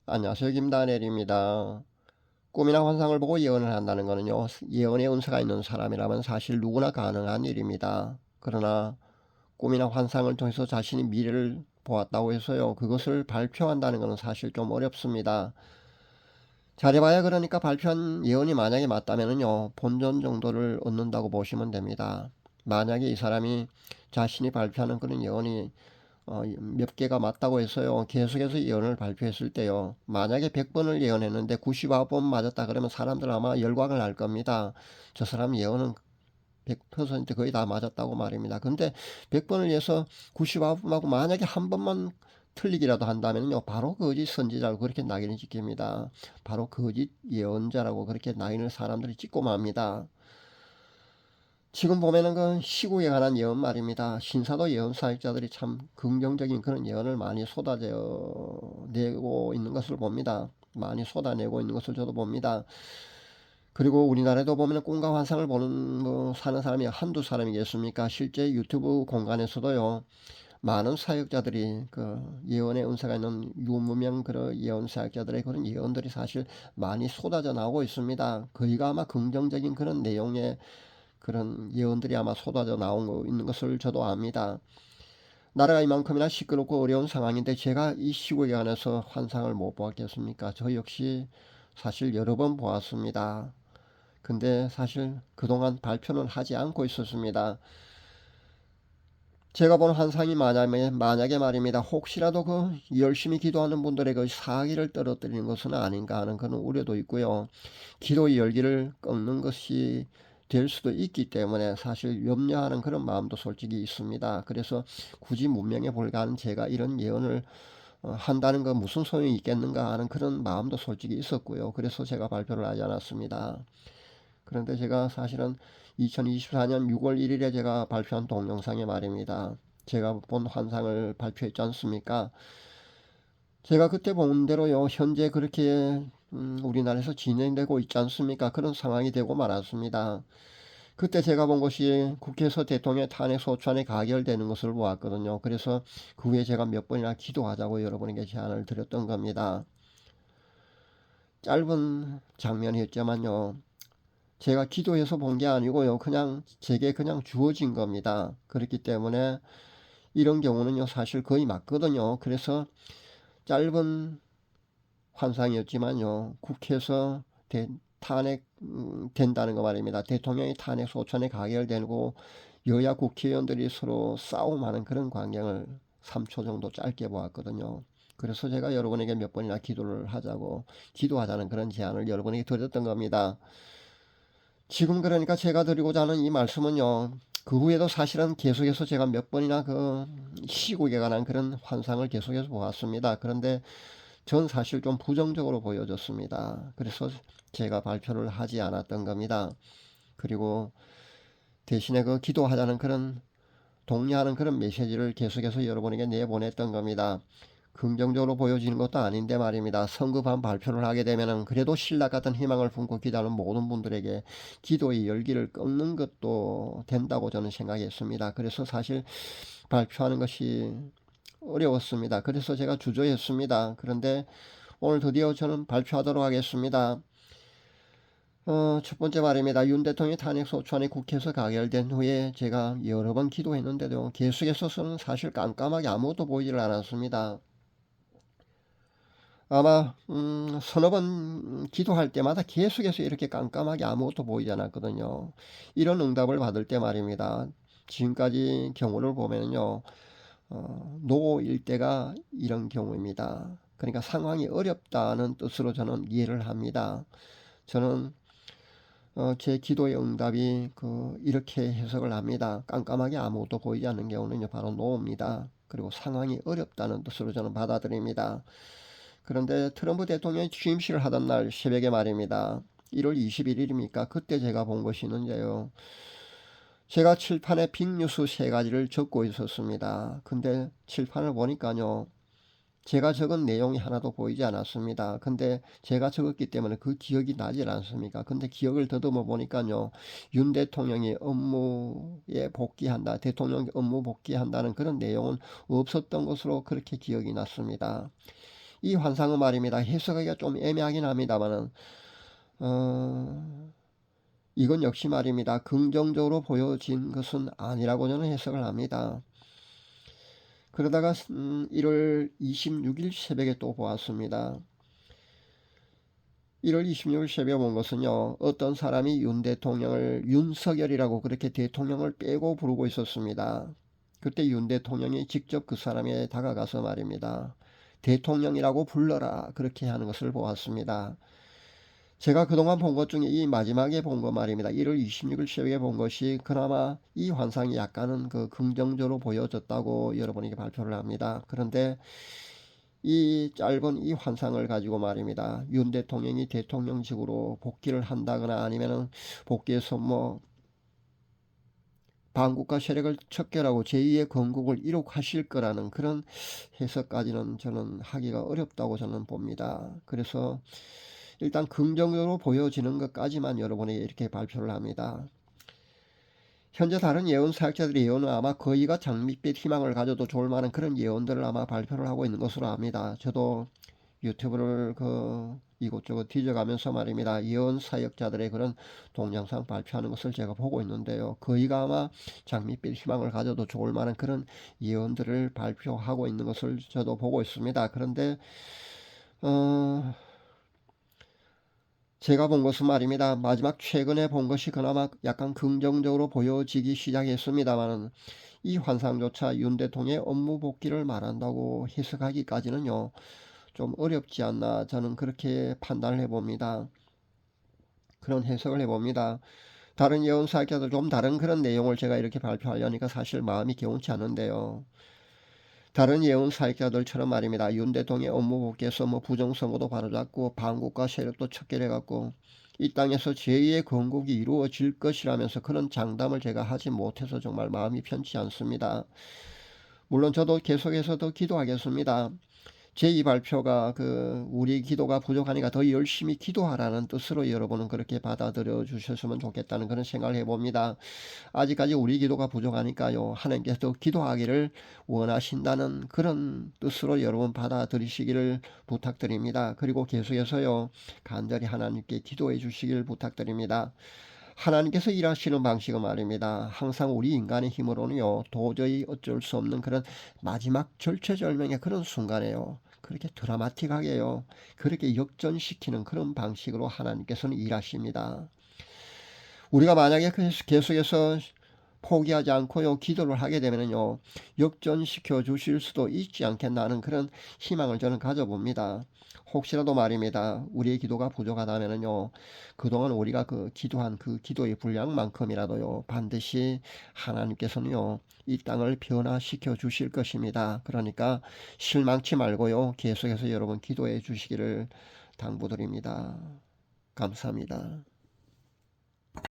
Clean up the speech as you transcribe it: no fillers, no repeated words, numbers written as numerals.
안녕하세요. 김다넬입니다. 꿈이나 환상을 보고 예언을 한다는 것은요, 예언의 은사가 있는 사람이라면 사실 누구나 가능한 일입니다. 그러나 꿈이나 환상을 통해서 자신이 미래를 보았다고 해서요, 그것을 발표한다는 것은 사실 좀 어렵습니다. 잘해봐야 그러니까 발표한 예언이 만약에 맞다면요, 본전 정도를 얻는다고 보시면 됩니다. 만약에 이 사람이 자신이 발표하는 그런 예언이 몇 개가 맞다고 해서요, 계속해서 예언을 발표했을 때요, 만약에 100번을 예언했는데 99번 맞았다 그러면 사람들 아마 열광을 할 겁니다. 저 사람 예언은 100% 거의 다 맞았다고 말입니다. 근데 100번을 해서 99번하고 만약에 한 번만 틀리기라도 한다면요, 바로 거짓 선지자로 그렇게 낙인을 찍힙니다. 바로 거짓 예언자라고 그렇게 낙인을 사람들이 찍고 맙니다. 지금 보면은 그 시국에 관한 예언 말입니다. 신사도 예언 사역자들이 참 긍정적인 그런 예언을 많이 쏟아내고 있는 것을 봅니다. 많이 쏟아내고 있는 것을 저도 봅니다. 그리고 우리나라에도 보면 꿈과 환상을 보는 사는 사람이 한두 사람이겠습니까? 실제 유튜브 공간에서도요, 많은 사역자들이 그 예언의 은사가 있는 유무명 그런 예언 사역자들의 그런 예언들이 사실 많이 쏟아져 나오고 있습니다. 거의가 아마 긍정적인 그런 내용의 그런 예언들이 아마 쏟아져 나오고 있는 것을 저도 압니다. 나라가 이만큼이나 시끄럽고 어려운 상황인데 제가 이 시국에 관해서 환상을 못 보았겠습니까? 저 역시 사실 여러 번 보았습니다. 근데 사실 그동안 발표는 하지 않고 있었습니다. 제가 본 환상이 만약에 말입니다. 혹시라도 그 열심히 기도하는 분들의 그 사기를 떨어뜨리는 것은 아닌가 하는 그런 우려도 있고요. 기도의 열기를 꺾는 것이 될 수도 있기 때문에 사실 염려하는 그런 마음도 솔직히 있습니다. 그래서 굳이 문명에 불과한 제가 이런 예언을 한다는 거 무슨 소용이 있겠는가 하는 그런 마음도 솔직히 있었고요. 그래서 제가 발표를 하지 않았습니다. 그런데 제가 사실은 2024년 6월 1일에 제가 발표한 동영상에 말입니다. 제가 본 환상을 발표했지 않습니까? 제가 그때 본 대로요, 현재 그렇게 우리나라에서 진행되고 있지 않습니까? 그런 상황이 되고 말았습니다. 그때 제가 본 것이 국회에서 대통령 탄핵 소추안이 가결되는 것을 보았거든요. 그래서 그 후에 제가 몇 번이나 기도하자고 여러분에게 제안을 드렸던 겁니다. 짧은 장면이었지만요, 제가 기도해서 본 게 아니고요, 그냥 제게 그냥 주어진 겁니다. 그렇기 때문에 이런 경우는요, 사실 거의 맞거든요. 그래서 짧은 환상이었지만요, 국회에서 탄핵 된다는 거 말입니다. 대통령이 탄핵 소추안이 가결되고 여야 국회의원들이 서로 싸움하는 그런 광경을 3초 정도 짧게 보았거든요. 그래서 제가 여러분에게 몇 번이나 기도하자는 그런 제안을 여러분에게 드렸던 겁니다. 지금 그러니까 제가 드리고자 하는 이 말씀은요, 그 후에도 사실은 계속해서 제가 몇 번이나 그 시국에 관한 그런 환상을 계속해서 보았습니다. 그런데 전 사실 좀 부정적으로 보여졌습니다. 그래서 제가 발표를 하지 않았던 겁니다. 그리고 대신에 그 기도하자는 그런 독려하는 그런 메시지를 계속해서 여러분에게 내보냈던 겁니다. 긍정적으로 보여지는 것도 아닌데 말입니다. 성급한 발표를 하게 되면은 그래도 신라 같은 희망을 품고 기도하는 모든 분들에게 기도의 열기를 꺾는 것도 된다고 저는 생각했습니다. 그래서 사실 발표하는 것이 어려웠습니다. 그래서 제가 주저했습니다. 그런데 오늘 드디어 저는 발표하도록 하겠습니다. 첫 번째 말입니다. 윤 대통령의 탄핵 소추안이 국회에서 가결된 후에 제가 여러 번 기도했는데도 계속해서는 사실 깜깜하게 아무것도 보이질 않았습니다. 아마 서너 번 기도할 때마다 계속해서 이렇게 깜깜하게 아무것도 보이지 않았거든요. 이런 응답을 받을 때 말입니다. 지금까지 경우를 보면요, 노일 때가 이런 경우입니다. 그러니까 상황이 어렵다는 뜻으로 저는 이해를 합니다. 저는 제 기도의 응답이 이렇게 해석을 합니다. 깜깜하게 아무것도 보이지 않는 경우는요, 바로 노입니다. 그리고 상황이 어렵다는 뜻으로 저는 받아들입니다. 그런데 트럼프 대통령이 취임식을 하던 날 새벽에 말입니다. 1월 21일입니까? 그때 제가 본 것이 있는데요. 제가 칠판에 빅뉴스 세 가지를 적고 있었습니다. 근데 칠판을 보니까요, 제가 적은 내용이 하나도 보이지 않았습니다. 근데 제가 적었기 때문에 그 기억이 나질 않습니까? 근데 기억을 더듬어 보니까요, 윤 대통령이 업무에 복귀한다, 대통령 업무 복귀한다는 그런 내용은 없었던 것으로 그렇게 기억이 났습니다. 이 환상은 말입니다. 해석하기가 좀 애매하긴 합니다만은 이건 역시 말입니다. 긍정적으로 보여진 것은 아니라고 저는 해석을 합니다. 그러다가 1월 26일 새벽에 또 보았습니다. 1월 26일 새벽에 본 것은요. 어떤 사람이 윤 대통령을 윤석열이라고 그렇게 대통령을 빼고 부르고 있었습니다. 그때 윤 대통령이 직접 그 사람에 다가가서 말입니다. 대통령이라고 불러라 그렇게 하는 것을 보았습니다. 제가 그동안 본 것 중에 이 마지막에 본 거 말입니다. 1월 26일 새벽에 본 것이 그나마 이 환상이 약간은 그 긍정적으로 보여졌다고 여러분에게 발표를 합니다. 그런데 이 짧은 이 환상을 가지고 말입니다. 윤 대통령이 대통령직으로 복귀를 한다거나 아니면은 복귀해서 뭐 반국가 세력을 척결하고 제2의 건국을 이룩하실 거라는 그런 해석까지는 저는 하기가 어렵다고 저는 봅니다. 그래서 일단 긍정적으로 보여지는 것까지만 여러분에게 이렇게 발표를 합니다. 현재 다른 예언 사역자들의 예언은 아마 거의가 장밋빛 희망을 가져도 좋을 만한 그런 예언들을 아마 발표를 하고 있는 것으로 압니다. 저도 유튜브를 이곳저곳 뒤져가면서 말입니다. 예언 사역자들의 그런 동영상 발표하는 것을 제가 보고 있는데요. 거의가 아마 장밋빛 희망을 가져도 좋을 만한 그런 예언들을 발표하고 있는 것을 저도 보고 있습니다. 그런데 제가 본 것은 말입니다. 마지막 최근에 본 것이 그나마 약간 긍정적으로 보여지기 시작했습니다만 이 환상조차 윤 대통령의 업무 복귀를 말한다고 해석하기까지는요. 좀 어렵지 않나 저는 그렇게 판단을 해봅니다. 그런 해석을 해봅니다. 다른 예언 사역자들 좀 다른 그런 내용을 제가 이렇게 발표하려니까 사실 마음이 개운치 않은데요. 다른 예언 사역자들처럼 말입니다. 윤 대통령의 업무 복귀에서 뭐 부정선거도 바로잡고 반국가 세력도 척결해갖고 이 땅에서 제2의 건국이 이루어질 것이라면서 그런 장담을 제가 하지 못해서 정말 마음이 편치 않습니다. 물론 저도 계속해서 더 기도하겠습니다. 제2 발표가 우리 기도가 부족하니까 더 열심히 기도하라는 뜻으로 여러분은 그렇게 받아들여 주셨으면 좋겠다는 그런 생각을 해봅니다. 아직까지 우리 기도가 부족하니까요. 하나님께서 더 기도하기를 원하신다는 그런 뜻으로 여러분 받아들이시기를 부탁드립니다. 그리고 계속해서요. 간절히 하나님께 기도해 주시기를 부탁드립니다. 하나님께서 일하시는 방식은 말입니다. 항상 우리 인간의 힘으로는요. 도저히 어쩔 수 없는 그런 마지막 절체절명의 그런 순간에요. 그렇게 드라마틱하게요. 그렇게 역전시키는 그런 방식으로 하나님께서는 일하십니다. 우리가 만약에 계속해서 포기하지 않고요. 기도를 하게 되면요. 역전시켜 주실 수도 있지 않겠나 하는 그런 희망을 저는 가져봅니다. 혹시라도 말입니다. 우리의 기도가 부족하다면요. 그동안 우리가 기도한 그 기도의 분량만큼이라도요. 반드시 하나님께서는요. 이 땅을 변화시켜 주실 것입니다. 그러니까 실망치 말고요. 계속해서 여러분 기도해 주시기를 당부드립니다. 감사합니다.